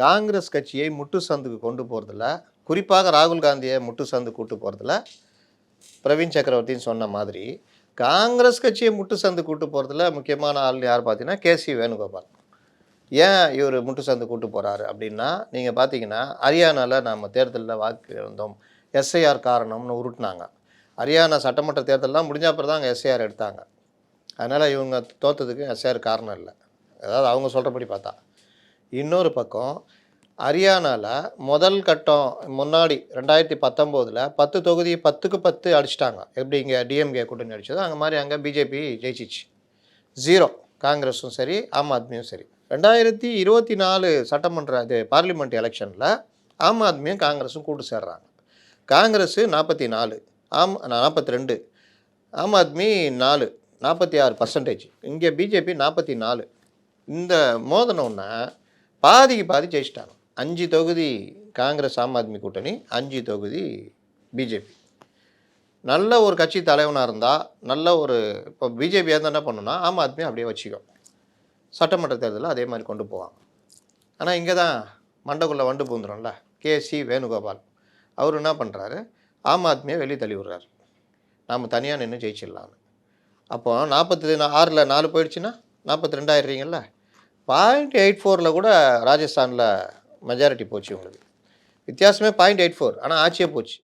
காங்கிரஸ் கட்சியை முட்டு சந்துக்கு கொண்டு போகிறதுல, குறிப்பாக ராகுல் காந்தியை முட்டு சந்து கூட்டு போகிறதுல, பிரவீன் சக்கரவர்த்தின்னு சொன்ன மாதிரி காங்கிரஸ் கட்சியை முட்டு சந்து கூட்டு போகிறதுல முக்கியமான ஆள் யார் பார்த்தீங்கன்னா கேசி வேணுகோபால். ஏன் இவர் முட்டு சந்து கூட்டு போகிறாரு அப்படின்னா, நீங்கள் பார்த்தீங்கன்னா ஹரியானாவில் நம்ம தேர்தலில் வாக்கு வந்தோம், எஸ்ஐஆர் காரணம்னு உருட்டினாங்க. ஹரியானா சட்டமன்ற தேர்தலெலாம் முடிஞ்ச அப்புறம் தான் அங்கே எஸ்ஐஆர் எடுத்தாங்க. அதனால் இவங்க தோற்றதுக்கு எஸ்ஐஆர் காரணம் இல்லை, அதாவது அவங்க சொல்கிறபடி பார்த்தா. இன்னொரு பக்கம் ஹரியானாவில் முதல் கட்டம் முன்னாடி 2019 10 தொகுதி 10க்கு 10 அடிச்சிட்டாங்க. எப்படி இங்கே டிஎம்கே கூட்டணி அடிச்சதோ அங்கே மாதிரி அங்கே பிஜேபி ஜெயிச்சிச்சு. 0 காங்கிரஸும் சரி ஆம் ஆத்மியும் சரி. 2024 சட்டமன்ற பார்லிமெண்ட் எலெக்ஷனில் ஆம் ஆத்மியும் காங்கிரஸும் கூட்டு சேர்றாங்க. காங்கிரஸு 44, 42, ஆம் ஆத்மி 4, 46%. இங்கே பிஜேபி 44. இந்த மோதனோன்னா பாதிக்கு பாதி ஜெயிச்சிட்டாங்க. 5 தொகுதி காங்கிரஸ் ஆம் ஆத்மி கூட்டணி, 5 தொகுதி பிஜேபி. நல்ல ஒரு கட்சி தலைவனாக இருந்தால், நல்ல ஒரு இப்போ பிஜேபியாக இருந்தால் என்ன பண்ணுன்னா ஆம் ஆத்மி அப்படியே வச்சுக்கும். சட்டமன்ற தேர்தலில் அதே மாதிரி கொண்டு போவாங்க. ஆனால் இங்கே தான் மண்டக்குள்ளே வண்டு பூந்துரும்ல, கேசி வேணுகோபால் அவர் என்ன பண்ணுறாரு, ஆம் ஆத்மியை வெளியே தள்ளி விடுறாரு. நாம் தனியாக நின்று ஜெயிச்சிடலான்னு. அப்போ 46ல் 4 போயிடுச்சுன்னா 42 ஆயிடுறீங்கல்ல. 0.84 கூட ராஜஸ்தானில் மெஜாரிட்டி போச்சு உங்களுக்கு. வித்தியாசமே 0.84, ஆனால் ஆட்சியே போச்சு.